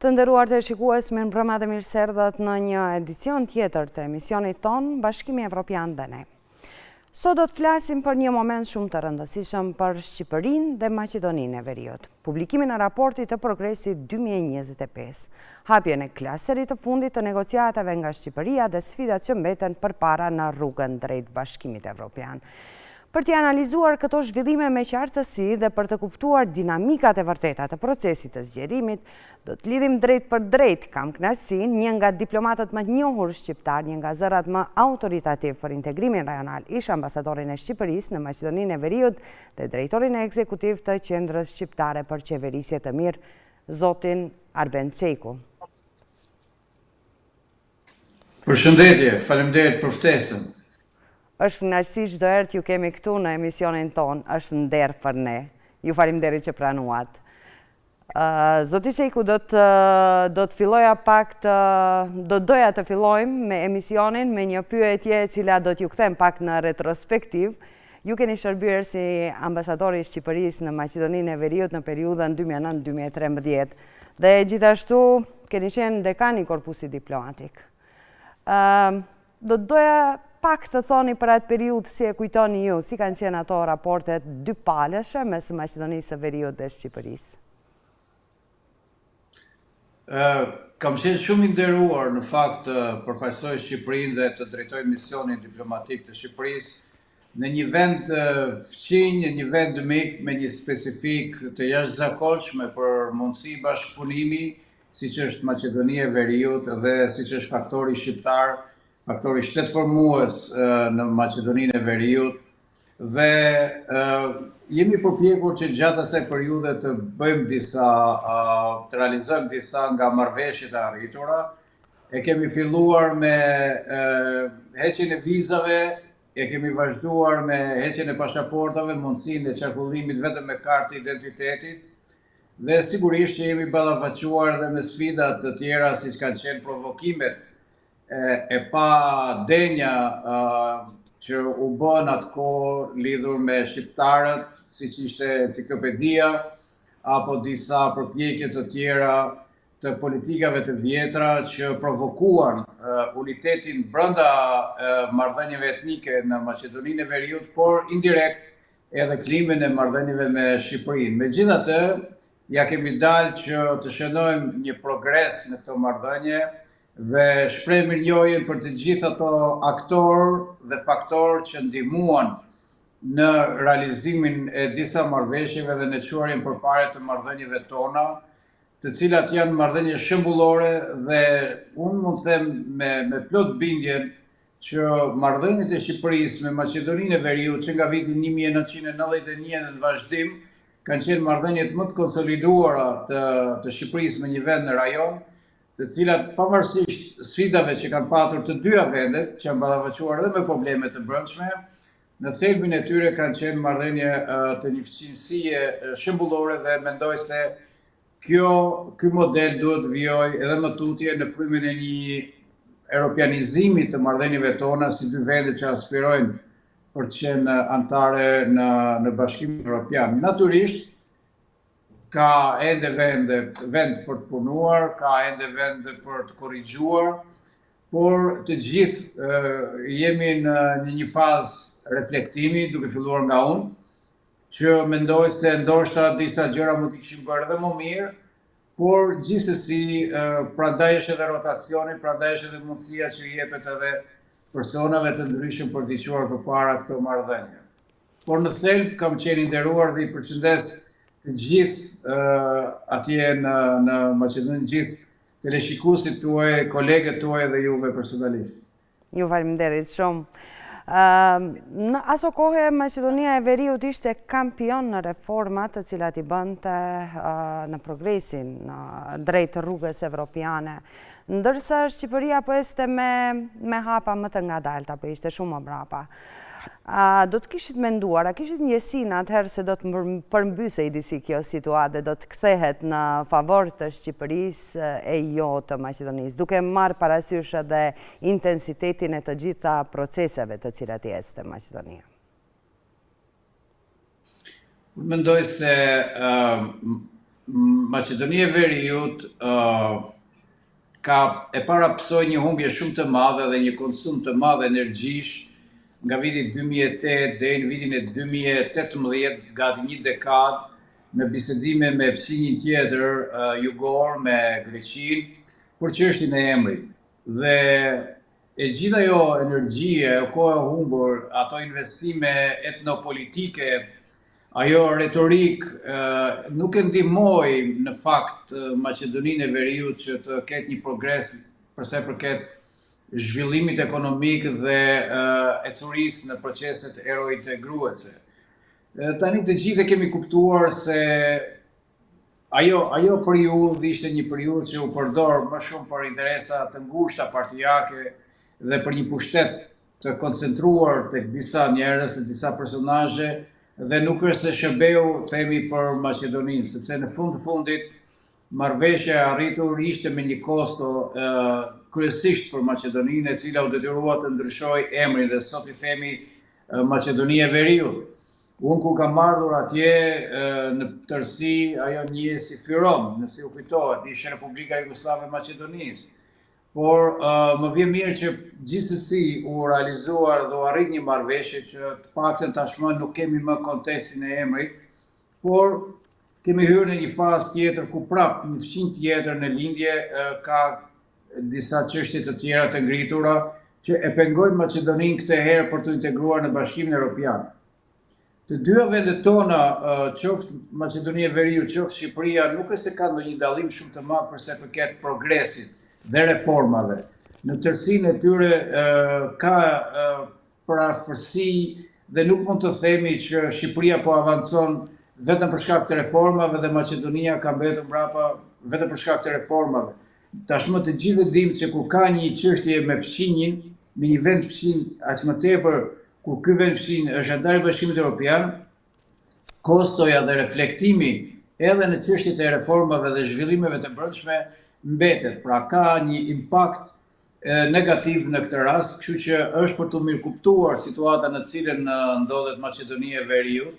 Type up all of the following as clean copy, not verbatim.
Të nderuar të shikues, mirëmbrëma dhe mirëserdhët në një edicion tjetër të emisionit ton Bashkimi Evropian dhe ne. Sot do të flasim për një moment shumë të rëndësishëm për Shqipërinë dhe Maqedoninë e Veriut. Publikimin e raportit të progresit 2025, hapjen e klasterit të fundit të negociatave nga Shqipëria dhe sfidat që mbeten përpara në rrugën drejt Bashkimit Evropian. Për të analizuar këto zhvillime me qartësi dhe për të kuptuar dinamikat e vërteta të procesit të zgjerimit, do të lidhim drejt për drejt, kam kënaqësinë, një nga diplomatët më të njohur shqiptar, një nga zërat më autoritativ për integrimin rajonal, ish ambasadorin e Shqipërisë në Maqedoninë e Veriut dhe drejtorin e ekzekutiv të Qendrës Shqiptare për Qeverisje të Mirë, zotin Arben Çejku. Përshëndetje, faleminderit për ftesën. Është kënaqësi çdo herë që ju kemi këtu në emisionin ton, është nder për ne. Ju faleminderit që pranuat. Zoti Çejku, do të filloja pak do doja të fillojmë me emisionin me një pyetje e cila do t'ju kthem pak në retrospektiv. Ju keni shërbyer si ambasadori i Shqipërisë në Maqedoninë e Veriut në periudhën 2009-2013 dhe gjithashtu keni qenë dekani i korpusit diplomatik. Do doja pak të thoni për atë periudhë, si e kujtoni ju, si kanë qenë ato raportet dypalëshe mes Maqedonisë së Veriut dhe Shqipërisë? Kam qenë shumë i nderuar në fakt të përfaqësoj Shqipërinë dhe të drejtoj misionin diplomatik të Shqipërisë në një vend fqinj, në një vend mik me një specifik të jashtëzakonshme për mundësi bashkëpunimi, siç është Maqedonia e Veriut dhe siç është faktori shqiptar, faktori shtetformues në Maqedoninë e Veriut dhe jemi përpjekur që gjatë asaj periudhe të bëjmë të realizojmë disa nga marrëveshjet e arritura. E kemi filluar me heqjen e vizave, e kemi vazhduar me heqjen e pasaportave, mundësinë e qarkullimit vetëm me kartë identitetit dhe sigurisht që jemi ballafaqur edhe me sfida të tjera siç kanë qenë provokimet e pa denja që u bën atë kohë lidhur me shqiptarët, siç ishte enciklopedia, apo disa përpjekje të tjera të politikave të vjetra që provokuan unitetin brenda marrëdhënieve etnike në Maqedoninë e Veriut, por indirekt edhe klimën e marrëdhënieve me Shqipërinë. Megjithatë, ja kemi dalë që të shënojmë një progres në këto marrëdhënie dhe shpreh mirënjohjen për të gjithë ato aktorë dhe faktorë që ndihmuan në realizimin e disa marrëveshjeve dhe në çuarjen përpara të marrëdhënieve tona, të cilat janë marrëdhënie shembullore dhe unë mund të them me plot bindjen që marrëdhëniet e Shqipërisë me Maqedoninë e Veriut që nga viti 1991 në vazhdim kanë qenë marrëdhëniet më të konsoliduara të Shqipërisë me një vend në rajon, të cilat pavarësisht sfidave që kanë patur të dyja vendet, që janë ballafaqur edhe me probleme të brendshme, në thelbin e tyre kanë qenë marrëdhënie të një fuqiësie shembullore dhe mendoj se ky model duhet vijojë edhe më tutje në frymën e një europianizimi të marrëdhënieve tona si dy vende që aspirojnë për të qenë anëtare në Bashkimin Evropian. Natyrisht ka ende vend për të punuar, ka ende vend për të korrigjuar, por të gjithë jemi në një fazë reflektimi, duke filluar nga unë, që mendoj se ndoshta disa gjëra mund të kishin bërë edhe më mirë, por gjithsesi prandaj është edhe rotacioni, prandaj është edhe mundësia që i jepet edhe personave të ndryshëm për të quar përpara këto marrëdhënie. Por në thelb kam qenë i nderuar dhe i përshëndes të gjithë atje në Maqedoninë, gjithë teleshikuesit tuaj, kolegët tuaj dhe juve personalisht. Ju faleminderit shumë. Në ato kohë Maqedonia e Veriut ishte kampion në reformat të cilat i bënte në progresin drejt rrugës evropiane, ndërsa Shqipëria po ecte me hapa më të ngadalta, po ishte shumë më brapa. Do të kishit menduar, a kishit njësinë atëherë se do të përmbysej disi kjo situatë dhe do të kthehet në favor të Shqipërisë e jo të Maqedonisë, duke marrë parasysh edhe intensitetin e të gjitha proceseve të cilat i ecte Maqedonia? Mendoj se Maqedonia e Veriut e parapsoi një humbje shumë të madhe dhe një konsum të madh energjish nga viti 2008 deri në vitin e 2018, gati një dekadë, me bisedime me fëmijën tjetër jugor, me Greqinë, për çështjen e emrit. Dhe e gjitha ajo energjie, kohë e humbur, ato investime etnopolitike, ajo retorik nuk e ndihmoi në fakt Maqedoninë e Veriut që të ketë një progres për sa i përket zhvillimit ekonomik dhe ecurisë në proceset eurointegruese. Tani të gjithë kemi kuptuar se ajo periudhë ishte një periudhë që u përdor më shumë për interesa të ngushta partijake dhe për një pushtet të koncentruar tek disa njerëz, të disa personazhe, dhe nuk është se shërbeu themi për Maqedoninë, sepse në fund të fundit marrëveshja e arritur ishte me një kosto kryesisht për Maqedoninë, e cila u detyrua të ndryshojë emrin dhe sot i themi Maqedonia e Veriut. Unë kur kam ardhur atje, në tërësi ajo njihet si Fyrom, nëse ju kujtohet, ishte Republika Jugoslave e Maqedonisë. Por më vjen mirë që gjithsesi u realizuar dhe u arrit një marrëveshje që të paktën tashmë nuk kemi më kontestin e emrit, por kemi hyrë në një fazë tjetër ku prap një fqinj tjetër në lindje ka disa çështje të tjera të ngritura që e pengojnë Maqedoninë këtë herë për të integruar në Bashkimin Evropian. Të dyja vendet tona, qoftë Maqedonia e Veriut, qoftë Shqipëria, nuk është se ka ndonjë dallim shumë të madh për sa i përket progresit dhe reformave. Në tërësinë e tyre ka parafërsi dhe nuk mund të themi që Shqipëria po avancon vetëm për shkak të reformave dhe Maqedonia ka mbetur mbrapa vetëm për shkak të reformave. Tashmë të gjithë dimë që kur ka një çështje me fqinjin, me një vend fqinj aq më tepër, kur ky vend fqinj është antar i Bashkimit Evropian, kostoja dhe reflektimi edhe në çështjet e reformave dhe zhvillimeve të brendshme mbetet. Pra ka një impakt negativ në këtë rast, kështu që është për të mirë kuptuar situata në cilën ndodhet Maqedonia e Veriut,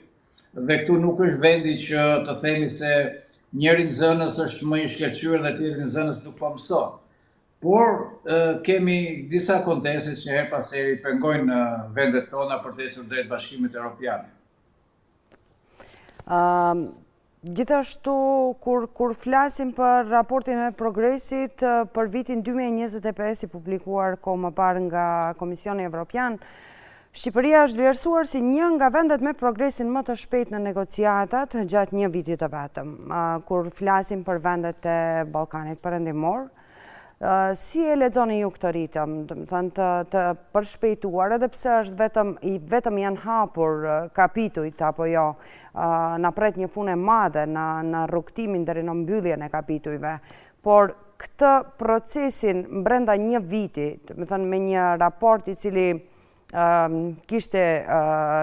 dhe këtu nuk është vendi që të themi se njëri në zënës është më i shkëlqyer dhe tjetri në zënës nuk po mëson. Por kemi disa konteste që her pas heri pengojnë vendet tona për të ecur drejt Bashkimit Evropian. Gjithashtu, kur flasim për raportin e progresit për vitin 2025 i publikuar kohë më parë nga Komisioni Evropian, Shqipëria është vlerësuar si një nga vendet me progresin më të shpejt në negociatat gjatë një viti të vetëm. Kur flasim për vendet e Ballkanit Perëndimor, si e lexoni ju këtë ritëm, të përshpejtuar, edhe pse është vetëm janë hapur kapitujt apo jo, na pret një punë e madhe në rrugtimin deri në mbylljen e kapitujve, por këtë procesin brenda një viti, me një raport i cili kishte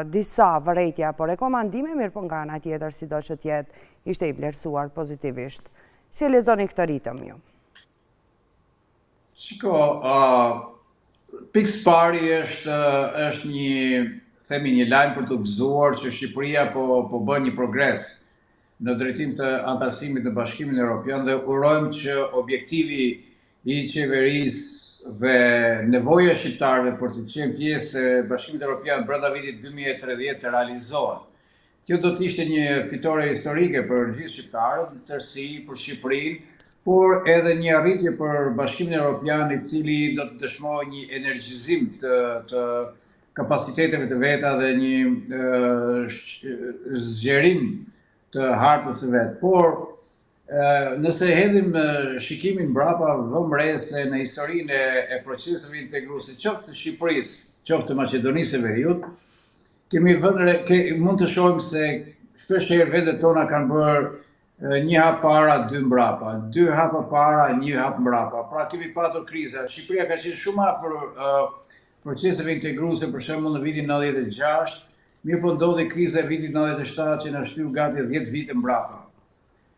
disa vërejtja apo rekomandime, mirë po nga ana tjetër sido që tjetë ishte i vlerësuar pozitivisht. Si e lexoni këtë ritëm ju? Shiko, pikëpari është një lajm për të gëzuar që Shqipëria po bën një progres në drejtim të antarësimit në Bashkimin Evropian dhe urojmë që objektivi i qeverisë dhe nevoja shqiptarëve për të qenë pjesë e Bashkimit Evropian brenda vitit 2030 të realizohet. Kjo do të ishte një fitore historike për gjithë shqiptarët, në tërësi për Shqipërinë, por edhe një arritje për Bashkimin Evropian i cili do të dëshmojë një energjizim të kapaciteteve të veta dhe një zgjerim të hartës së vet. Por nëse hedhim shikimin mbrapa, vëmë re se në historinë e proceseve integruese, qoftë të Shqipërisë, qoftë të Maqedonisë së Veriut, mund të shohim se shpesh herë vendet tona kanë bërë një hap para, dy mbrapa, dy hapa para, një hap mbrapa. Pra kemi patur kriza. Shqipëria ka qenë shumë afër proceseve integruese, për shembull në vitin 96, mirë po ndodhi kriza e vitit 97 që na shtyu gati 10 vite mbrapa.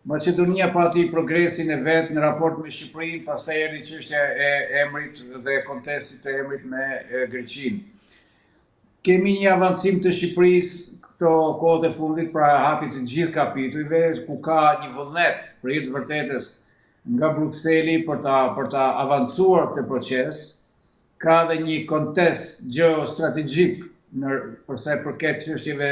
Maqedonia pati progresin e vet në raport me Shqipërinë, pastaj erdhi çështja e emrit dhe kontestit të emrit me Greqinë. Kemi një avancim të Shqipërisë këto kohët e fundit pra hapit të gjithë kapitujve, ku ka një vullnet për hir të vërtetës nga Brukseli për ta avancuar këtë proces, ka dhe një kontest geostrategjik për sa i përket çështjeve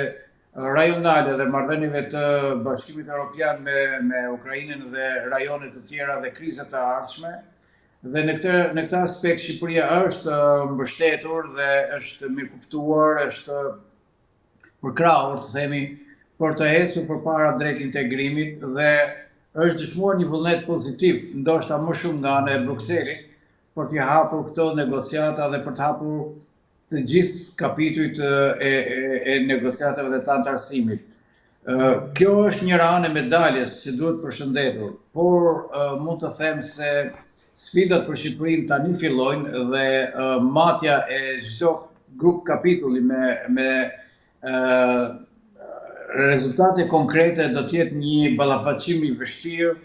rajonale dhe marrëdhënieve të Bashkimit Evropian me Ukrainën dhe rajone të tjera dhe krizat e ardhshme. Dhe në këtë aspekt Shqipëria është mbështetur dhe është mirëkuptuar, është përkrahur, të themi, për të ecur përpara drejt integrimit dhe është dëshmuar një vullnet pozitiv, ndoshta më shumë nga ana e Brukselit, për të hapur këto negociata dhe për të hapur të gjithë kapitujt e negociatave dhe të antarësimit. Kjo është një anë e medaljes që duhet përshëndetur, por mund të them se sfidat për Shqipërinë tani fillojnë dhe matja e çdo grup kapitulli me rezultate konkrete do të jetë një ballafaqim i vështirë.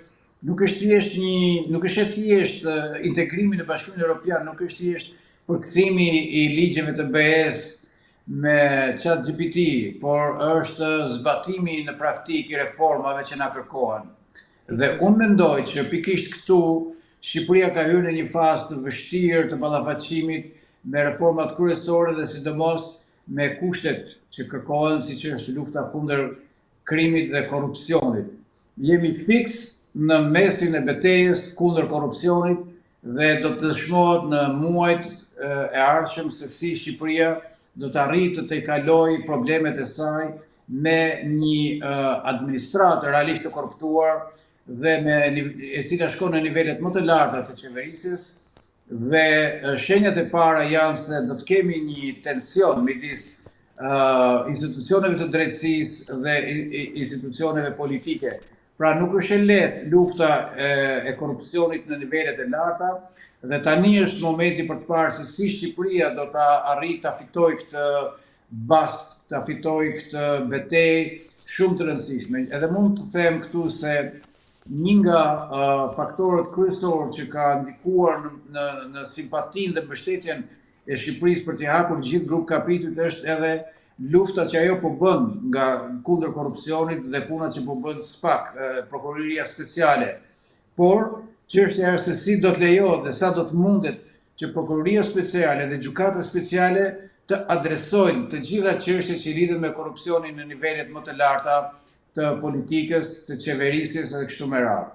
Nuk është thjesht integrimi në Bashkimin Evropian, nuk është thjesht përkthimi i ligjeve të BE-s me ChatGPT, por është zbatimi në praktikë i reformave që na kërkohen. Dhe unë mendoj që pikërisht këtu Shqipëria ka hyrë në një fazë të vështirë të ballafaqimit me reformat kryesore dhe sidomos me kushtet që kërkohen, siç është lufta kundër krimit dhe korrupsionit. Jemi fiks në mesin e betejës kundër korrupsionit dhe do të dëshmohet në muajt e ardhshëm se si Shqipëria do të arritë të kalojë problemet e saj me një administratë realisht të korruptuar dhe e cila shkon në nivelet më të larta të qeverisjes, dhe shenjat e para janë se do të kemi një tension midis institucioneve të drejtësisë dhe institucioneve politike. Pra nuk është e lehtë lufta e korrupsionit në nivelet e larta dhe tani është momenti për të parë se si Shqipëria do ta arrijë ta fitojë këtë bast, ta fitojë këtë betejë shumë të rëndësishme. Edhe mund të them këtu se një nga faktorët kryesorë që ka ndikuar në simpatinë dhe mbështetjen e Shqipërisë për të hapur gjithë grup kapitujt është edhe lufta që ajo po bën nga kundër korrupsionit dhe punat që po bën SPAK, Prokuroria Speciale. Por çështja është se si do të lejohet dhe sa do të mundet që Prokuroria Speciale dhe Gjykata Speciale të adresojnë të gjitha çështjet që lidhen me korrupsionin në nivelet më të larta të politikës, të qeverisjes dhe kështu me radhë.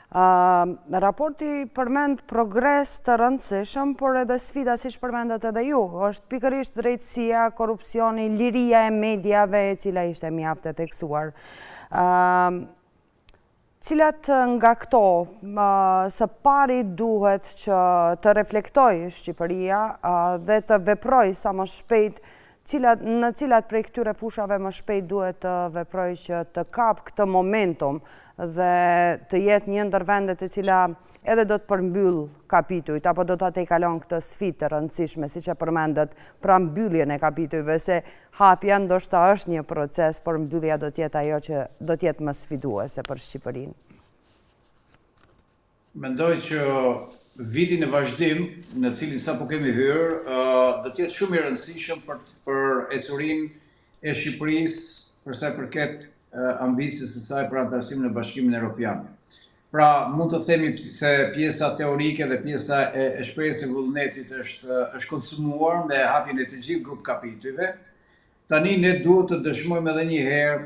Raporti përmend progres të rëndësishëm, por edhe sfida si përmendet edhe ju, është pikërisht drejtësia, korrupsioni, liria e mediave, e cila ishte mjaft e theksuar. Cilat nga këto së pari duhet që të reflektoj Shqipëria dhe të veproj sa më shpejt, në cilat prej këtyre fushave më shpejt duhet të veproj që të kap këtë momentum dhe të jetë një ndër vendet e cila edhe do të përmbyll kapitujt, apo do të tejkalon këtë sfidë të rëndësishme, siç e përmendet, pra mbylljen e kapitujve, se hapja ndoshta është një proces, por mbyllja do të jetë ajo që do të jetë më sfiduese për Shqipërinë. Mendoj që viti në vazhdim, në cilin sapo kemi hyrë, do të jetë shumë i rëndësishëm për ecurinë e Shqipërisë për sa i përket ambicës së saj për antarësim në Bashkimin Evropian. Pra, mund të themi se pjesa teorike dhe pjesa e shprehjes së vullnetit është konsumuar me hapjen e të gjithë grup kapitujve. Tani ne duhet të dëshmojmë edhe një herë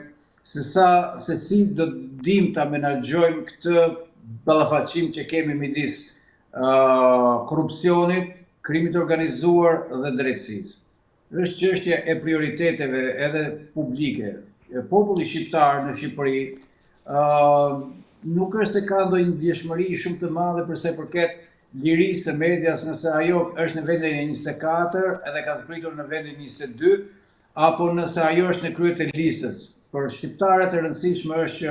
se si do dim ta menaxhojmë këtë ballafaqim që kemi midis korrupsionit, krimit organizuar dhe drejtësisë. Është çështje e prioriteteve edhe publike. Populli shqiptar në Shqipëri nuk është se ka ndonjë ndjeshmëri shumë të madhe për sa i përket lirisë së medias, nëse ajo është në vendin e 24 edhe ka zbritur në vendin 22, apo nëse ajo është në krye të listës. Për shqiptarët e rëndësishme është që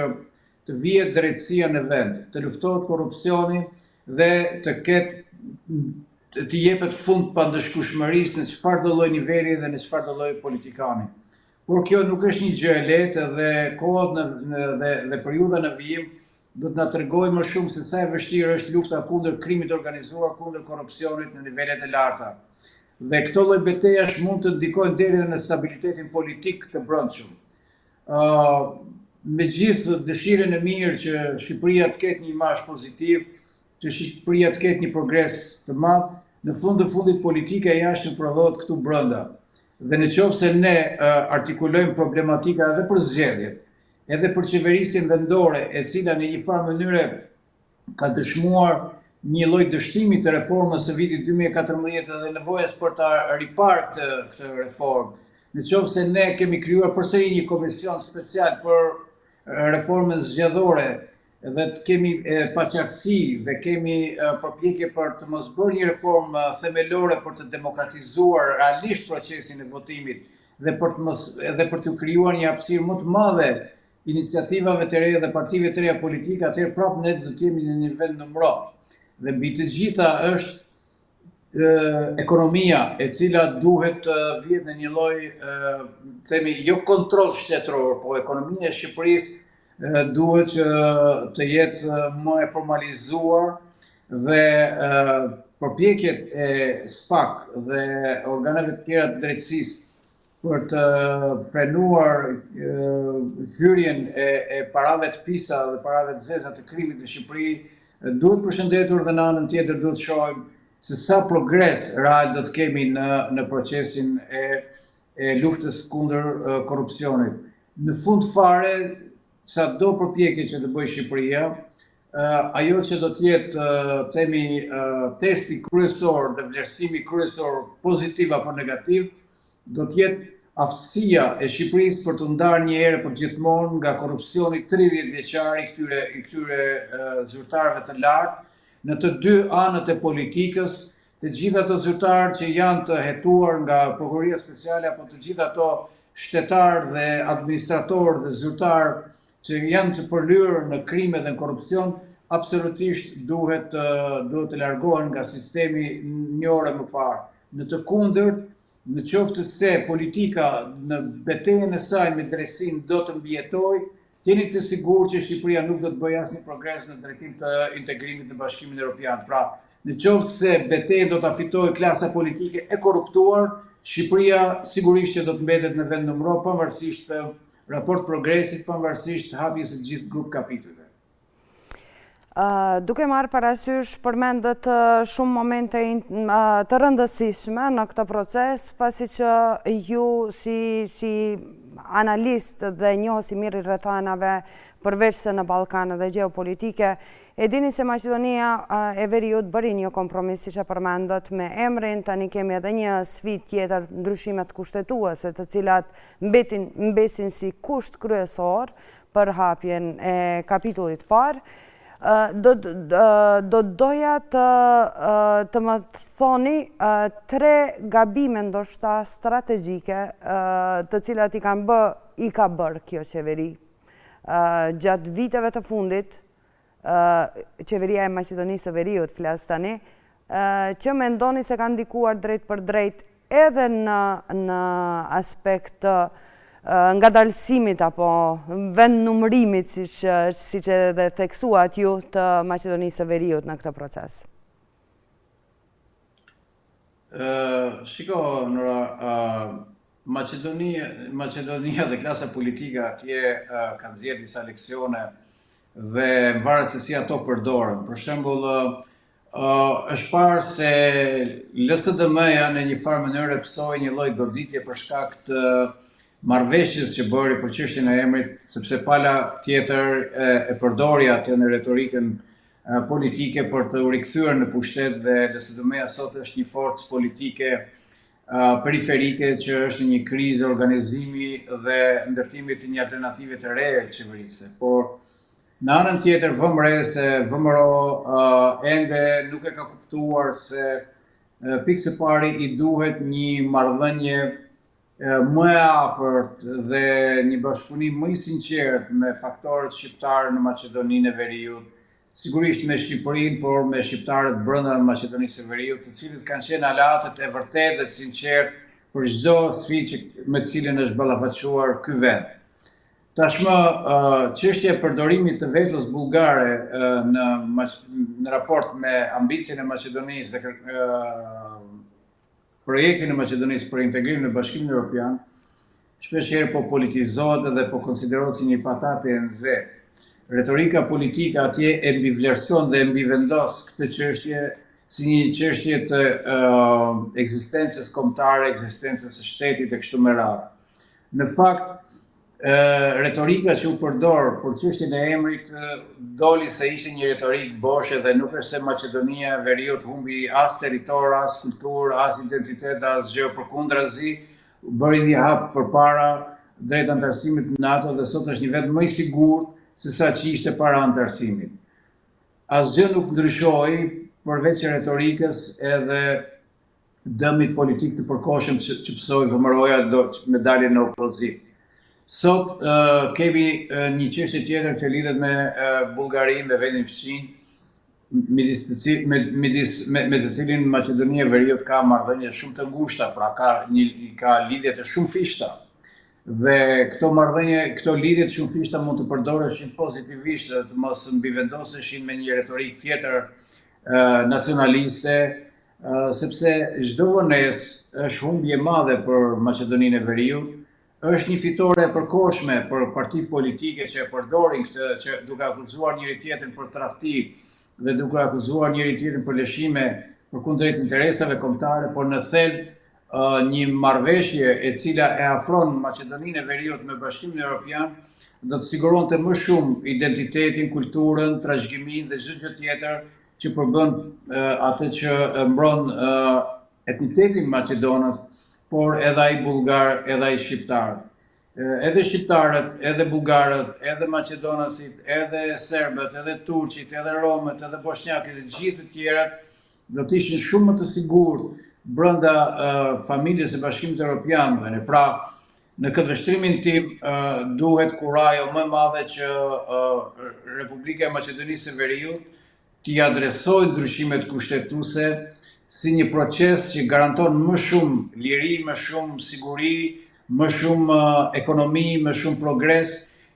të vihet drejtësia në vend, të luftohet korrupsioni dhe të jepet fund pandëshkueshmërisë në çfarëdo lloj niveli dhe në çfarëdo lloj politikani. Por kjo nuk është një gjë e lehtë dhe kohët dhe periudha në vijim do të na tregojë më shumë se sa e vështirë është lufta kundër krimit organizuar, kundër korrupsionit në nivelet e larta. dhe këto lloj betejash mund të ndikojnë deri në stabilitetin politik të brendshëm. Me gjithë dëshirën e mirë që Shqipëria të ketë një imazh pozitiv, që Shqipëria të ketë një progres të madh, në fund të fundit politika e jashtëm prodhohet këtu brenda. Dhe në qoftë se ne artikulojmë problematika edhe për zgjedhjet, edhe për qeverisjen vendore, e cila në një farë mënyre ka dëshmuar një lloj dështimi të reformës së vitit 2014 dhe nevojës për ta riparë këtë reformë. Në qoftë se ne kemi krijuar përsëri një komision special për reformën zgjedhore dhe të kemi paqartësi dhe kemi përpjekje për të mos bërë një reformë themelore për të demokratizuar realisht procesin e votimit dhe për të krijuar një hapësirë më të madhe iniciativave të reja dhe partive të reja politike, atëherë prapë ne do të jemi në një vend numëro. Dhe mbi të gjitha është ekonomia, e cila duhet të vihet në një lloj, themi, jo kontroll shtetëror, po ekonomia e Shqipërisë duhet që të jetë më e formalizuar dhe përpjekjet e SPAK dhe organeve të tjera të drejtësisë për të frenuar hyrjen e parave të pisa dhe parave të zeza të krimit në Shqipëri duhet përshëndetur dhe në anën tjetër duhet shohim se sa progres real do të kemi në procesin e luftës kundër korrupsionit. Në fund fare, sado përpjekje që të bëjë Shqipëria, ajo që do të jetë themi testi kryesor dhe vlerësimi kryesor pozitiv apo negativ, do të jetë aftësia e Shqipërisë për të ndarë një herë për gjithmonë nga korrupsioni 30 vjeçar i këtyre zyrtarëve të lartë në të dy anët e politikës, të gjithë ato zyrtarë që janë të hetuar nga Prokuroria Speciale apo të gjithë ato shtetarë dhe administratorë dhe zyrtarë që janë të përlyrë në krime dhe në korrupsion, absolutisht duhet të largohen nga sistemi një orë më parë. Në të kundërt, në qoftë se politika në betejën e saj me drejtsinë do të mbijetojë, jeni të sigurt që Shqipëria nuk do të bëjë asnjë progres në drejtim të integrimit në Bashkimin Evropian. Pra, në qoftë se betejën do ta fitojë klasa politike e korruptuar, Shqipëria sigurisht që do të mbetet në vend numëro pavarësisht raport progresit, pavarësisht hapjes së gjithë grup kapitujve. Duke marrë parasysh përmendet shumë momente të rëndësishme në këtë proces, pasi që ju si analist dhe njohësi mirë i rrethanave përveç se në Ballkan dhe gjeopolitike, e dini se Maqedonia e Veriut bëri një kompromis siç e përmendët me emrin, tani kemi edhe një sfidë tjetër, ndryshimet kushtetuese, të cilat mbesin si kusht kryesor për hapjen e kapitullit parë. Do doja të më thoni tre gabime ndoshta strategjike të cilat i ka bërë kjo qeveri gjatë viteve të fundit, qeveria e Maqedonisë së Veriut flas tani, që mendoni se kanë ndikuar drejt për drejt edhe në aspekt nga dalësimit apo vend numërimit siç edhe theksuat ju të Maqedonisë së Veriut në këtë proces? Shiko, Nora, Maqedonia dhe klasa politike atje kanë zgjedhur disa leksione dhe varet se si ato përdoren. Për shembull, është parë se LSDM-ja në një farë mënyrë psoi një lloj goditje për shkak të marrëveshjes që bëri për çështjen e emrit, sepse pala tjetër e përdori atë në retorikën politike për të u rikthyer në pushtet dhe LSDM-ja sot është një forcë politike periferike që është një krizë organizimi dhe ndërtimi të një alternative të re qeverisë. Por në anën tjetër VMRO ende nuk e ka kuptuar se pikë së pari i duhet një marrëdhënie më e afërt dhe një bashkëpunim më i sinqert me faktorët shqiptarë në Maqedoninë e Veriut, sigurisht me Shqipërinë, por me shqiptarët brenda Maqedonisë së Veriut, të cilët kanë qenë aleatët e vërtetë dhe të sinqertë për çdo sfidë me të cilën është ballafaqësuar ky vend. Tashmë, çështja e përdorimit të vetos bullgare në raport me ambicien e Maqedonisë dhe projektin e Maqedonisë për integrim në Bashkimin Evropian shpesh herë po politizohet dhe po konsiderohet si një patate e nxehtë. Retorika politike atje e mbivlerëson dhe e mbivendos këtë çështje si një çështje të ekzistencës kombëtare, ekzistencës së shtetit e kështu me radhë. Në fakt, retorika që u përdor për çështjen e emrit doli se ishte një retorik boshe dhe nuk është se Maqedonia e Veriut humbi as territor, as kulturë, as identitet, as gjë, përkundrazi, bëri një hap përpara drejt antarësimit në NATO dhe sot është një vend më i sigurt se sa që ishte para antarësimit. Asgjë nuk ndryshoi përveç retorikës edhe dëmit politik të përkohshëm që pësoi vëmëroja me daljen në opozit. Sot kemi një çështje tjetër që lidhet me Bullgarinë dhe vendin fqinj, me të cilin Maqedonia e Veriut ka marrëdhënie shumë të ngushta, pra ka lidhje të shumë fishta. Dhe këto lidhje të shumë fishta mund të përdoreshin pozitivisht dhe të mos mbivendoseshin me një retorik tjetër nacionaliste, sepse çdo vonesë është humbje e madhe për Maqedoninë e Veriut, është një fitore e përkohshme për partitë politike që e përdorin këtë, që duke akuzuar njëri tjetrin për tradhti dhe duke akuzuar njëri tjetrin për lëshime përkundrejt interesave kombëtare, por në thelb një marrëveshje e cila e afron Maqedoninë e Veriut me Bashkimin Evropian do të siguronte më shumë identitetin, kulturën, trashëgiminë dhe çdo gjë tjetër që përbën atë që mbron etnitetin Maqedonës, por edhe ai bullgar, edhe ai shqiptar. Edhe shqiptarët, edhe bullgarët, edhe maqedonasit, edhe serbët, edhe turqit, edhe romët, edhe bosnjakët, dhe gjithë të tjerat do të ishin shumë më të sigurt brenda familjes së Bashkimit Evropian. Pra, në këtë vështrimin tim duhet kurajo më e madhe që Republika e Maqedonisë së Veriut t'i adresojë ndryshimet kushtetuese si një proces që garanton më shumë liri, më shumë siguri, më shumë ekonomi, më shumë progres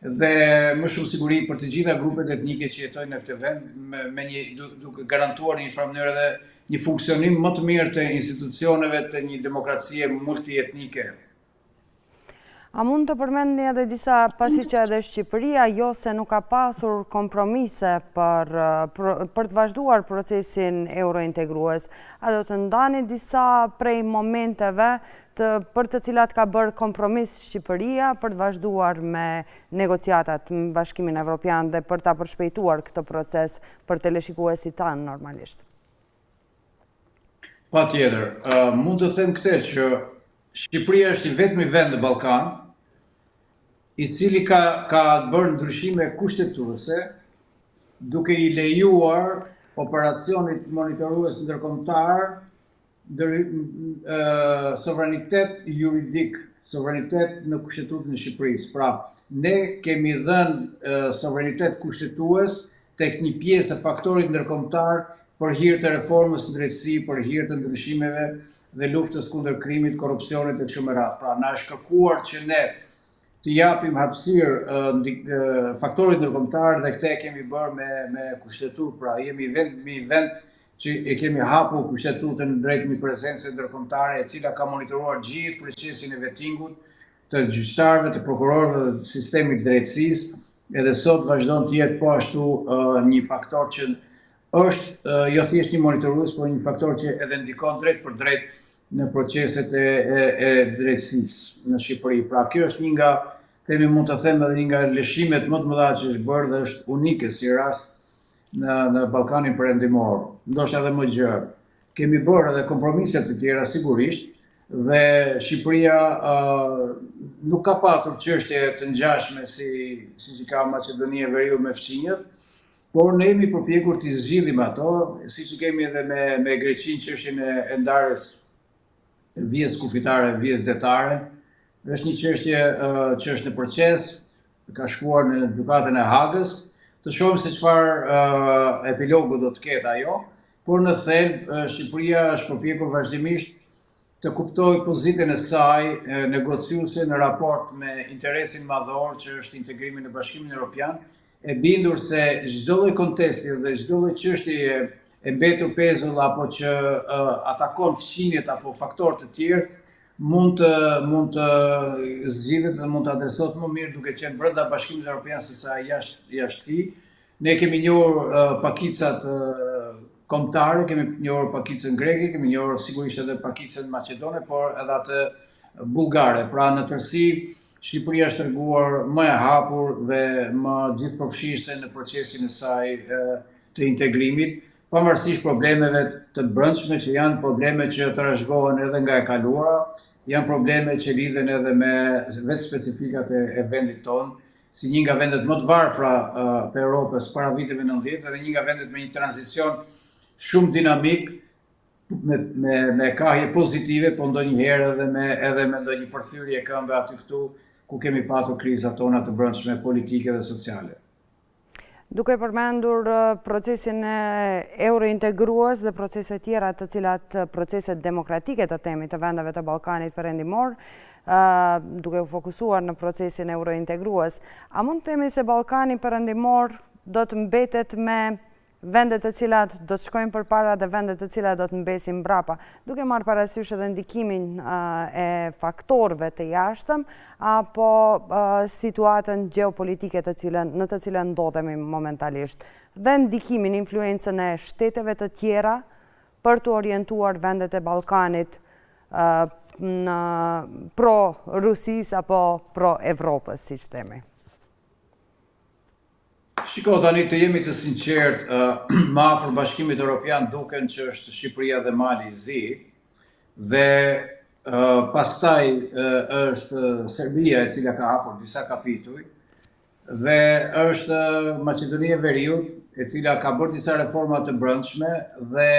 dhe më shumë siguri për të gjitha grupet etnike që jetojnë në këtë vend, duke garantuar një farë mënyrë edhe një funksionim më të mirë të institucioneve të një demokracie multietnike. A mund të përmendni edhe disa, pasi që edhe Shqipëria jo se nuk ka pasur kompromise për të vazhduar procesin eurointegrues, a do të ndani disa prej momenteve për të cilat ka bërë kompromis Shqipëria për të vazhduar me negociatat në Bashkimin Evropian dhe për ta përshpejtuar këtë proces për teleshikuesit tanë normalisht? Patjetër, mund të them këtë që Shqipëria është i vetmi vend në Ballkan i cili ka bërë ndryshime kushtetuese duke i lejuar operacionit monitorues ndërkombëtar sovranitet juridik, sovranitet në kushtetutën e Shqipërisë. Pra, ne kemi dhënë sovranitet kushtetues tek një pjesë e faktorit ndërkombëtar për hir të reformës në drejtësi, për hir të ndryshimeve dhe luftës kundër krimit, korrupsionit e kështu me radhë. Pra, na është kërkuar që ne të japim hapësirë faktorit ndërkombëtar dhe këtë e kemi bërë me kushtetutë. Pra, jemi vend që e kemi hapur kushtetutën drejt një prezencë ndërkombëtare e cila ka monitoruar gjithë procesin e vettingut të gjyqtarëve, të prokurorëve dhe të sistemit drejtësisë, edhe sot vazhdon të jetë po ashtu një faktor që është jo thjesht një monitorues, por një faktor që edhe ndikon drejt për drejt në proceset e drejtësisë në Shqipëri. Pra, kjo është një nga, themi mund të them edhe një nga lëshimet më të mëdha që është bërë dhe është unike si rast në Ballkanin Perëndimor, ndoshta edhe më gjërë. Kemi bërë edhe kompromise të tjera sigurisht dhe Shqipëria nuk ka patur çështje të ngjashme si ka Maqedonia e Veriut me fqinjët, por ne jemi përpjekur të zgjidhim ato, siç kemi edhe me Greqinë çështjen e ndarjes vijës kufitare, vijës detare. Është një çështje që është në proces, ka shkuar në gjykatën e Hagës, të shohim se çfarë epilogu do të ketë ajo, por në thelb Shqipëria është përpjekur vazhdimisht të kuptojë pozitën e saj negociuese në raport me interesin madhor që është integrimi në Bashkimin Evropian, e bindur se çdo lloj kontesti dhe çdo lloj çështje e mbetur pezull apo që atakon fqinjet apo faktorë të tjerë, mund të zgjidhet dhe mund të adresohet më mirë duke qenë brenda Bashkimit Evropian sesa jashtë tij. Ne kemi njohur pakicat kombëtare, kemi njohur pakicën greke, kemi njohur sigurisht edhe pakicën maqedone, por edhe atë bullgare. Pra në tërësi Shqipëria është treguar më e hapur dhe më gjithëpërfshirëse në procesin e saj të integrimit, pavarësisht problemeve të brendshme që janë probleme që trashëgohen edhe nga e kaluara, janë probleme që lidhen edhe me vetë specifikat e vendit tonë, si një nga vendet më të varfra të Europës para viteve 90 dhe një nga vendet me një tranzicion shumë dinamik, me kahje pozitive, po ndonjëherë edhe me ndonjë përthyrje këmbë aty këtu ku kemi patur krizat tona të brendshme politike dhe sociale. Duke përmendur procesin eurointegrues dhe proceset tjera të cilat proceset demokratike të temi të vendeve të Ballkanit Perëndimor, duke u fokusuar në procesin eurointegrues, a mund të themi se Ballkani Perëndimor do të mbetet me vendet të cilat do të shkojnë përpara dhe vendet të cilat do të mbesin mbrapa, duke marrë parasysh edhe ndikimin e faktorëve të jashtëm apo situatën gjeopolitike në të cilën ndodhemi momentalisht, dhe ndikimin, influencën e shteteve të tjera për të orientuar vendet e Ballkanit në pro-Rusis apo pro-Evropës, si themi. Shiko, tani të jemi të sinqert, më afër Bashkimit Evropian duken që është Shqipëria dhe Mali i Zi, dhe pastaj është Serbia e cila ka hapur disa kapituj, dhe është Maqedonia e Veriut e cila ka bërë disa reforma të brendshme dhe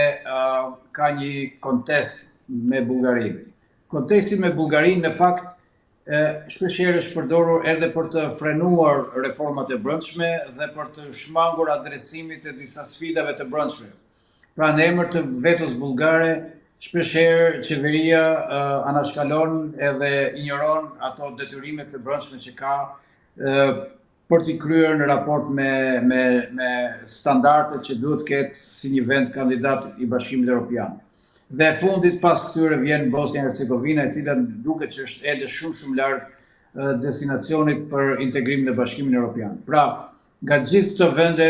ka një kontest me Bullgarinë. Kontesti me Bullgarinë në fakt shpeshherë është përdorur edhe për të frenuar reformat e brendshme dhe për të shmangur adresimit e disa sfidave të brendshme. Pra në emër të vetos bullgare, shpeshherë qeveria anashkalon edhe ignoron ato detyrimet të brendshme që ka për t'i kryer në raport me standardet që duhet ketë si një vend kandidat i Bashkimit Evropian. Dhe fundit pas këtyre vjen Bosnia e Hercegovina, e cila duket që është edhe shumë larg destinacionit për integrimin e Bashkimit Evropian. Pra, nga gjithë këto vende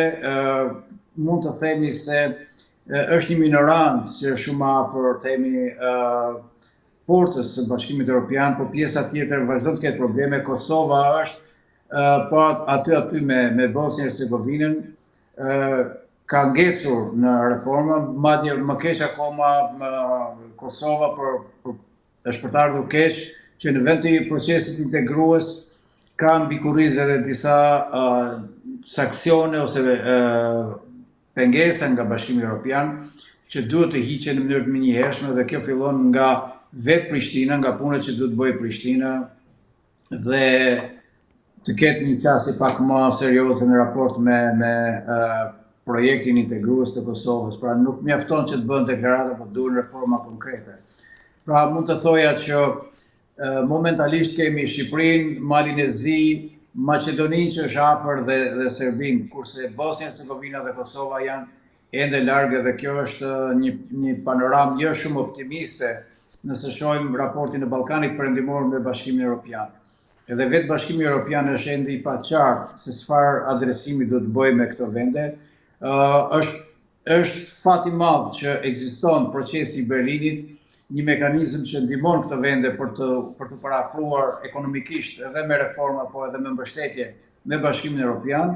mund të themi se është një minorancë që është shumë afër themi portës së Bashkimit Evropian, por pjesa tjetër vazhdon të ketë probleme. Kosova është po aty me Bosnia e Hercegovinën ka ngecur në reforma, madje më keq akoma Kosova është për të ardhur keq që në vend të procesit integrues kanë bikurriz edhe disa sankcione ose pengesa nga Bashkimi Evropian që duhet të hiqen në mënyrë të menjëhershme, dhe kjo fillon nga vetë Prishtina, nga punët që duhet bëjë Prishtina dhe të ketë një qasje pak më serioze në raport me projektin integrues të Kosovës. Pra nuk mjafton që të bëhen deklarata, por duhen reforma konkrete. Pra mund të thoja që momentalisht kemi Shqipërinë, Malin e Zi, Maqedoninë që është afër dhe Serbinë, kurse Bosnia e Hercegovina dhe Kosova janë ende larg, dhe kjo është një panoramë jo shumë optimiste nëse shohim raportin e Ballkanit Perëndimor me Bashkimin Evropian. Edhe vetë Bashkimi Evropian është ende i paqartë se çfarë adresimi do të bëjë me këto vende. Është fat i madh që ekziston procesi i Berlinit, një mekanizëm që ndihmon këto vende për të parafruar ekonomikisht edhe me reforma, po edhe me mbështetje me Bashkimin Evropian,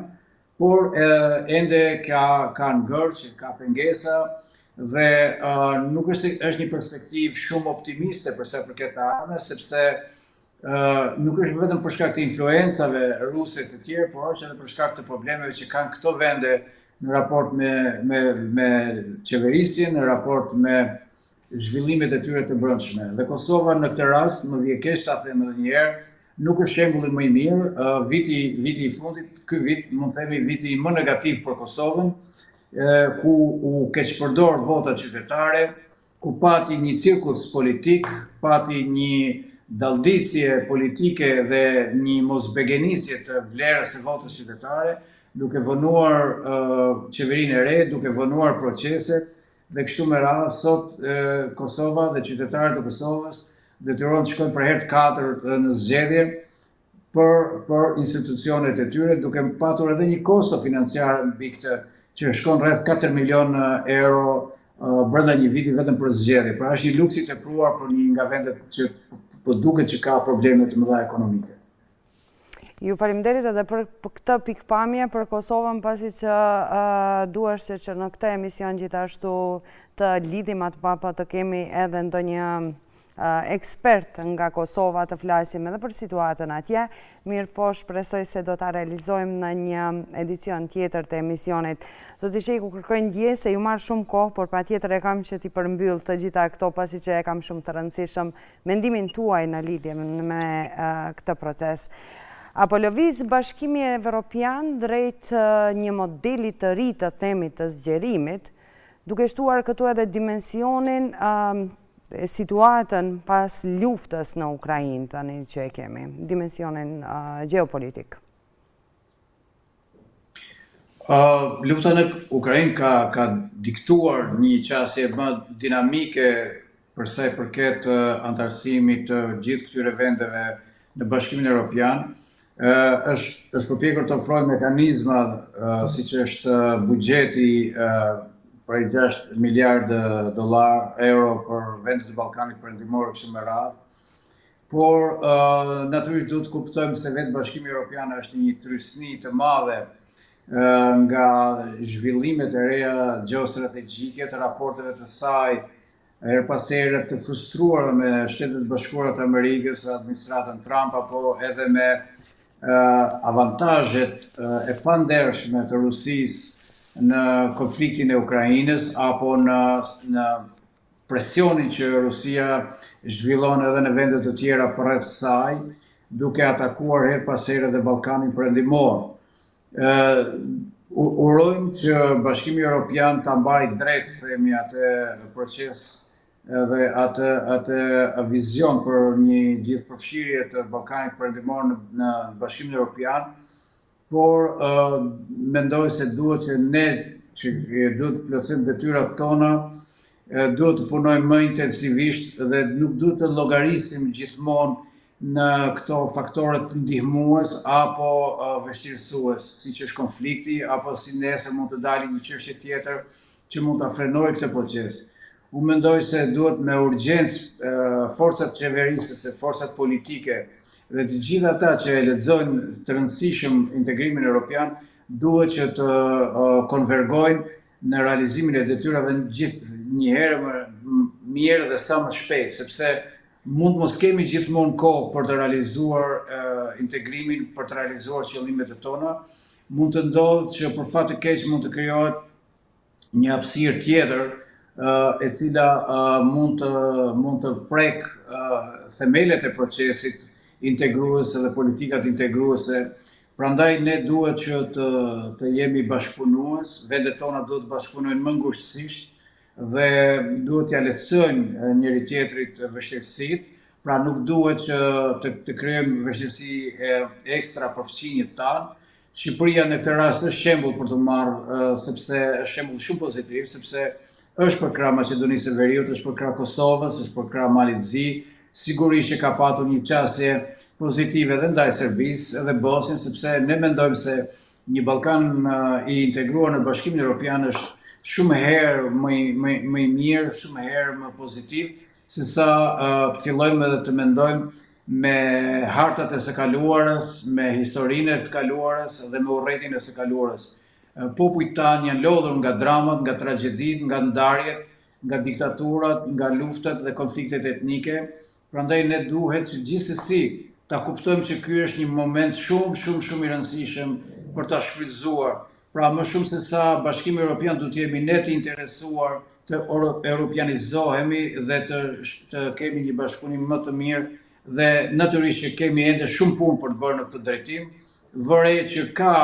por ende ka ngërç, ka pengesa dhe nuk është një perspektivë shumë optimiste për sa përket të ardhmes, sepse nuk është vetëm për shkak të influencave ruse të tjerë, por është edhe për shkak të problemeve që kanë këto vende në raport me qeverisjen, në raport me zhvillimet e tyre të brendshme. Dhe Kosova në këtë rast, më vjen keq ta them edhe një herë, nuk është shembulli më i mirë. Viti i fundit, ky vit, mund të themi viti më negativ për Kosovën, ku u keqpërdor votat qytetare, ku pati një cirkus politik, pati një dalldisje politike dhe një mosbegenisje të vlerës së votës qytetare, duke vënuar qeverinë e re, duke vënuar proceset, dhe kështu me radhë sot Kosova dhe qytetarët e Kosovës detyrohen të shkojnë për herë të katërt në zgjedhje për institucionet e tyre, duke patur edhe një kosto financiare mbi këtë, që shkon rreth 4 milion euro brenda një viti vetëm për zgjedhje. Pra është një luks i tepruar për një nga vendet që po duket që ka probleme të mëdha ekonomike. Ju faleminderit edhe për këtë pikpamje për Kosovën, pasi që duhesh që në këtë emision gjithashtu të lidhim atë papa të kemi edhe ndonjë ekspert nga Kosova të flasim edhe për situatën atje. Mirë po, shpresoj se do ta realizojmë në një edicion tjetër të emisionit. Do të ku kërkoj ndje se ju marr shumë kohë, por patjetër e kam që t'i përmbyll të gjitha këto, pasi që e kam shumë të rëndësishëm mendimin tuaj në lidhje me këtë proces. Apo lëviz Bashkimi Evropian drejt një modeli të ri të themit të zgjerimit, duke shtuar këtu edhe dimensionin situatën pas luftës në Ukrainë tani që e kemi, dimensionin geopolitik. Lufta në Ukrainë ka diktuar një qasje më dinamike për sa i përket antarësimit të gjithë këtyre vendeve në Bashkimin Evropian. Është përpjekur të ofrojë mekanizma siç është buxheti prej 6 miliardë euro për vendet e Ballkanit Perëndimor kështu me radhë. Por natyrisht duhet të kuptojmë se vetë Bashkimi Evropian është një trysni të madhe nga zhvillimet e reja gjeostrategjike të raporteve të saj her pas here të frustruara me Shtetet Bashkuara të Amerikës, administratën Trump, apo edhe me avantazhet e pandershme të Rusisë në konfliktin e Ukrainës, apo në presionin që Rusia zhvillon edhe në vendet të tjera përreth saj, duke atakuar her pas here dhe Ballkanin Perëndimor. Urojmë që Bashkimi Evropian ta mbajë drejt, themi, atë proces dhe atë vizion për një gjithëpërfshirje të Ballkanit Perëndimor në Bashkimin Evropian, por mendoj se duhet që ne që duhet të plotësojmë detyrat tona, duhet të punojmë më intensivisht dhe nuk duhet të llogarisim gjithmonë në këto faktorët ndihmues apo vështirësues, siç është konflikti, apo si nesër mund të dalë një çështje tjetër që mund ta frenojë këtë proces. Unë mendoj se duhet me urgjencë forcat qeverisëse, forcat politike dhe të gjithë ata që e lexojnë të rëndësishëm integrimin evropian, duhet që të konvergojnë në realizimin e detyrave një herë më mirë dhe sa më shpejt, sepse mund mos kemi gjithmonë kohë për të realizuar integrimin, për të realizuar qëllimet e tona. Mund të ndodhë që për fat të keq mund të krijohet një hapësirë tjetër e cila mund të prek themelet e procesit integrues dhe politikat integruese. Prandaj ne duhet që të jemi bashkëpunues, vendet tona duhet të bashkëpunojnë më ngushtësisht dhe duhet t'ja lehtësojnë njëri tjetrit vështirësitë, pra nuk duhet që të krijojmë vështirësi ekstra për fëmijët tanë. Shqipëria në këtë rast është shembull për të marrë, sepse është shembull shumë pozitiv, sepse është për krah Maqedonisë së Veriut, është për krah Kosovës, është për krah Malit Zi, sigurisht që ka patur një qasje pozitive edhe ndaj Serbisë edhe Bosnjës, sepse ne mendojmë se një Ballkan i integruar në Bashkimin Evropian është shumë herë më i mirë, shumë herë më pozitiv, sesa të fillojmë edhe të mendojmë me hartat e së kaluarës, me historinë e të kaluarës dhe me urrëtin e së kaluarës. Popujt tanë janë lodhur nga dramat, nga tragjeditë, nga ndarjet, nga diktaturat, nga luftat dhe konfliktet etnike. Prandaj ne duhet që gjithsesi ta kuptojmë që ky është një moment shumë i rëndësishëm për ta shfrytëzuar. Pra më shumë se sa Bashkimi Evropian duhet të jemi ne të interesuar të europianizohemi dhe të kemi një bashkëpunim më të mirë dhe natyrisht që kemi ende shumë punë për të bërë në këtë drejtim. Vërej që ka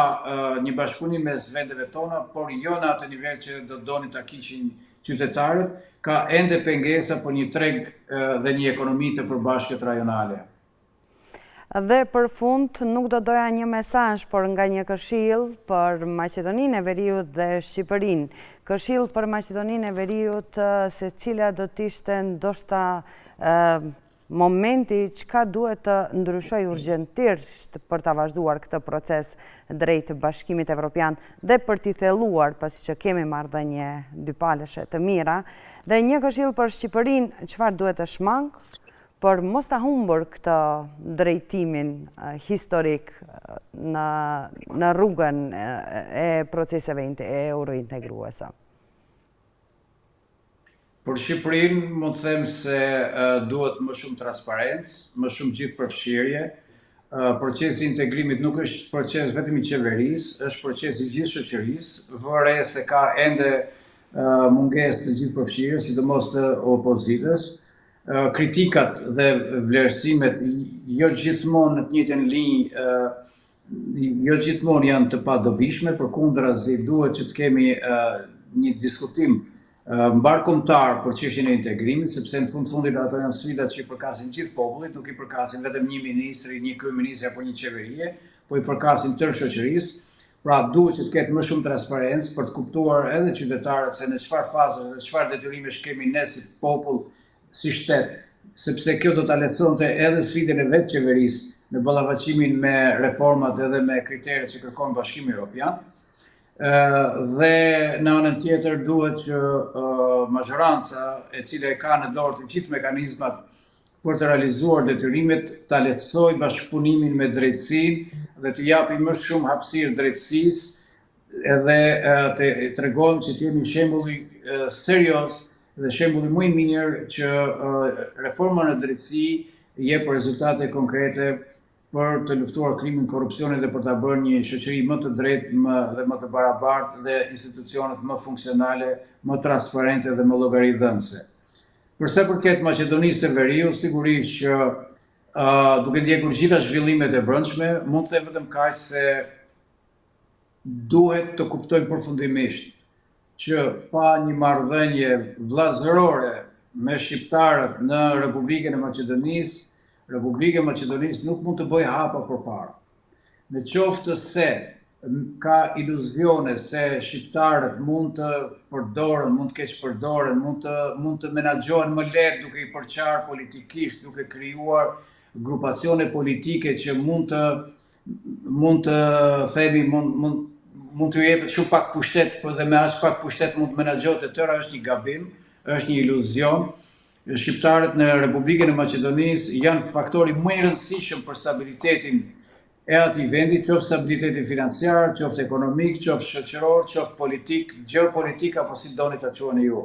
një bashkëpunim mes vendeve tona, por jo në atë nivel që do doni ta kiqin qytetarët, ka ende pengesa për një treg dhe një ekonomi të përbashkët rajonale. Dhe për fund, nuk do doja një mesazh, por nga një këshill për Maqedoninë e Veriut dhe Shqipërinë. Këshill për Maqedoninë e Veriut, se cila do të ishte ndoshta momenti çka duhet të ndryshoj urgjentisht për ta vazhduar këtë proces drejt Bashkimit Evropian dhe për t'i thelluar, pasi që kemi marrëdhënie dypaleshe të mira, dhe një këshill për Shqipërinë, çfarë duhet të shmang për mos ta humbur këtë drejtimin historik në rrugën e proceseve eurointegruese. Për Shqipërinë, mund të them se duhet më shumë transparencë, më shumë gjithëpërfshirje. Procesi i integrimit nuk është proces vetëm i qeverisë, është proces i gjithë shoqërisë, vëre se ka ende mungesë të gjithëpërfshirjes, sidomos të opozitës. Kritikat dhe vlerësimet jo gjithmonë në të njëjtën linjë, jo gjithmonë janë të padobishme, përkundrazi duhet që të kemi një diskutim mbarkombëtar për çështjen e integrimit, sepse në fundit ato janë sfidat që i përkasin gjithë popullit, nuk i përkasin vetëm një ministri, një kryeministri apo një qeverie, po i përkasin tërë shoqërisë. Pra duhet që të ketë më shumë transparencë për të kuptuar edhe qytetarët se në çfarë faze dhe çfarë detyrimesh kemi ne si popull, si shtet, sepse kjo do ta lehtësonte edhe sfidën e vetë qeverisë në ballavaqimin me reformat edhe me kriteret që kërkon Bashkimi Evropian. Dhe në anën tjetër duhet që majoranca e cila e ka në dorë të gjithë mekanizmat për të realizuar detyrimet ta lehtësojë bashkëpunimin me drejtësinë dhe të japi më shumë hapësirë drejtësisë edhe të tregojmë që të jemi shembulli serioz dhe shembulli më i mirë që reforma në drejtësi jep rezultate konkrete për të luftuar krimin, korrupsionin dhe për ta bërë një shoqëri më të drejtë dhe më të barabartë dhe institucionet më funksionale, më transparente dhe më llogaridhënëse. Për sa përket Maqedonisë së Veriut, sigurisht që duke ndjekur gjitha zhvillimet e brendshme, mund të them vetëm kaq se duhet të kuptojmë përfundimisht që pa një marrëdhënie vllazërore me shqiptarët në Republikën e Maqedonisë, Republika e Maqedonisë nuk mund të bëjë hapa përpara. Në qoftë se ka iluzione se shqiptarët mund të përdoren, mund të keq përdoren, mund të menaxhohen më lehtë duke i përqarë politikisht, duke krijuar grupacione politike që mund të themi mund të jepet shumë pak pushtet, por dhe me aq pak pushtet mund të menaxhohet e tëra, është një gabim, është një iluzion. Shqiptarët në Republikën e Maqedonisë janë faktori më i rëndësishëm për stabilitetin e atij vendi, qoftë stabiliteti financiar, qoftë ekonomik, qoftë shoqëror, qoftë politik, gjeopolitik apo si doni ta quani ju.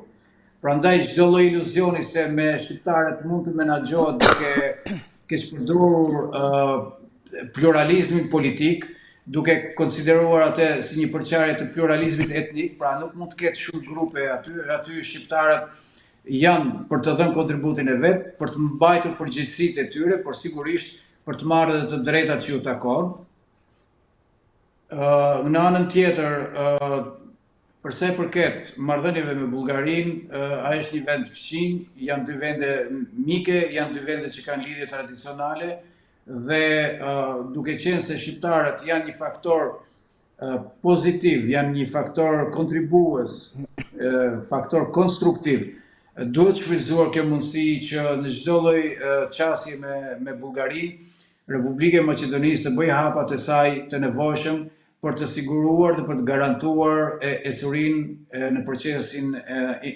Prandaj çdo lloj iluzioni se me shqiptarët mund të menaxhohet duke keq përdorur pluralizmin politik, duke konsideruar atë si një përqarje të pluralizmit etnik, pra nuk mund të ketë shumë grupe aty shqiptarët janë për të dhënë kontributin e vet, për të mbajtur përgjegjësitë e tyre, por sigurisht për të marrë edhe të drejtat që ju takon. Në anën tjetër, për sa i përket marrëdhënieve me Bullgarinë, ai është një vend fqinj, janë dy vende mike, janë dy vende që kanë lidhje tradicionale dhe duke qenë se shqiptarët janë një faktor pozitiv, janë një faktor kontribues, faktor konstruktiv, duhet shfrytëzuar kjo mundësi që në çdo lloj qasje me Bullgarinë, Republika e Maqedonisë të bëjë hapat e saj të nevojshëm për të siguruar dhe për të garantuar ecurinë në procesin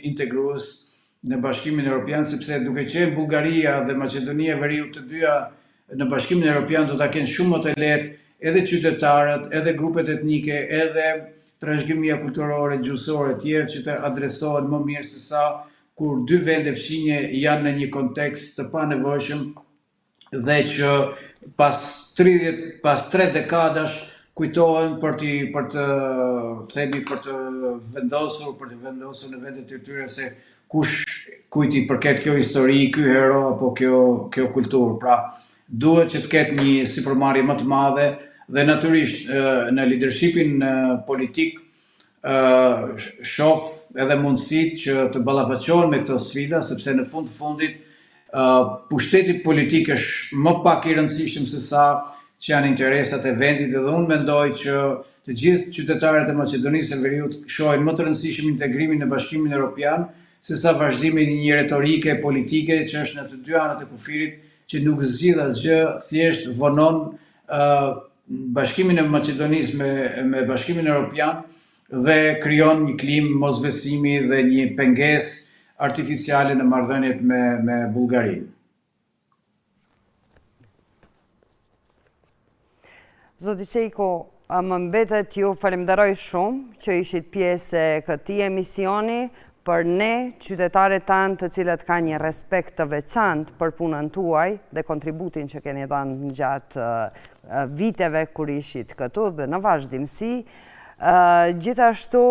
integrues në Bashkimin Evropian, sepse duke qenë Bullgaria dhe Maqedonia e Veriut të dyja në Bashkimin Evropian do ta kenë shumë më të lehtë edhe qytetarët, edhe grupet etnike, edhe trashëgimia kulturore, gjuhësore tjerë që të adresohen më mirë se sa kur dy vende fqinje janë në një kontekst të panevojshëm dhe që pas 3 dekadash kujtohen për të vendosur në vendet e tyre se kujt i përket kjo histori, ky hero apo kjo kulturë. Pra, duhet që të ketë një sipërmarrje më të madhe dhe natyrisht në leadershipin politik shoh edhe mundësitë që të ballafaqohen me këto sfida, sepse në fundit pushteti politik është më pak i rëndësishëm se sa që janë interesat e vendit, dhe unë mendoj që të gjithë qytetarët e Maqedonisë së Veriut shohin më të rëndësishëm integrimin në Bashkimin Evropian, se sa vazhdimin një retorike politike që është në të dy anët e kufirit, që nuk zgjidh asgjë, thjesht vonon Bashkimin e Maqedonisë me Bashkimin Evropian dhe krijon një klimë mosbesimi dhe një pengesë artificiale në marrëdhëniet me Bullgarinë. Zoti Qejku, më mbetet ju falenderoj shumë që ishit pjesë e këtij emisioni. Për ne, qytetarët tanë të cilët ka një respekt të veçantë për punën tuaj dhe kontributin që keni dhënë gjatë viteve kur ishit këtu dhe në vazhdimsi, gjithashtu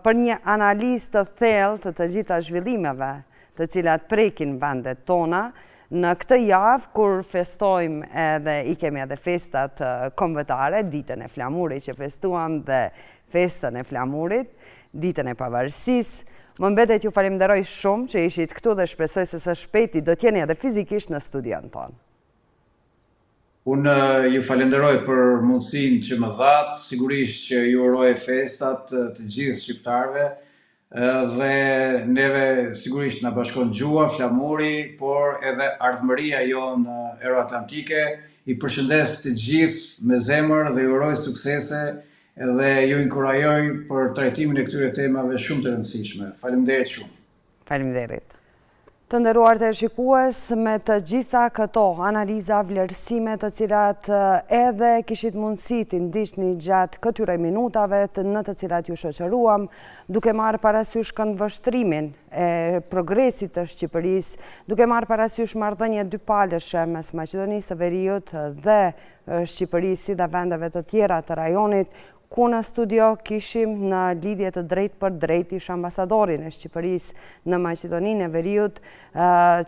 për një analizë të thellë të gjitha zhvillimeve të cilat prekin vendet tona, në këtë javë, kur festojmë edhe i kemi edhe festat kombëtare, ditën e flamurit që festuam dhe festën e flamurit, ditën e pavarësisë, më mbetet ju falenderoj shumë që ishit këtu dhe shpresoj se së shpejti do t'jeni edhe fizikisht në studion tonë. Unë ju falenderoj për mundësinë që më dhatë, sigurisht që ju uroj festat të gjithë shqiptarëve, dhe neve sigurisht në bashkon gjua, flamuri, por edhe ardhmëria jonë euroatlantike. I përshëndes të gjithë me zemër dhe ju uroj suksese dhe ju inkurajoj për trajtimin e këtyre temave shumë të rëndësishme. Faleminderit shumë. Faleminderit. Të nderuar teleshikues, me të gjitha këto analiza, vlerësime të cilat edhe kishit mundësi të ndiqni gjatë këtyre minutave në të cilat ju shoqëruam, duke marrë parasysh këndvështrimin e progresit të Shqipërisë, duke marrë parasysh marrëdhënie dypalëshe mes Maqedonisë së Veriut dhe Shqipërisë dhe vendeve të tjera të rajonit, ku në studio kishim në lidhje të drejt për drejt ish ambasadorin e Shqipërisë në Maqedoninë e Veriut,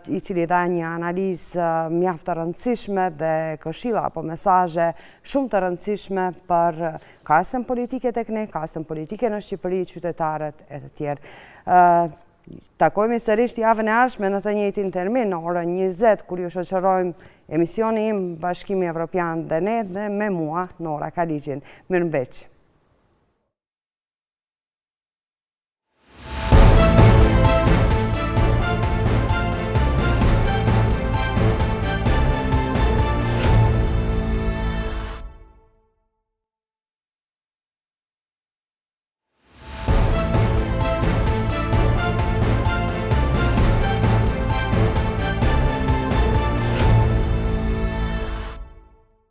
i cili dha një analizë mjaft të rëndësishme dhe këshilla apo mesazhe shumë të rëndësishme për kastën politike tek ne, kastën politike në Shqipëri, qytetarët e të tjerë. Takojmë sërish javën e ardhshme në të njëjtin termin në orën 20 kur ju shoqërojmë emisioni im Bashkimi Evropian dhe ne dhe me mua Nora Kaligjin. Mirëmbëngjes.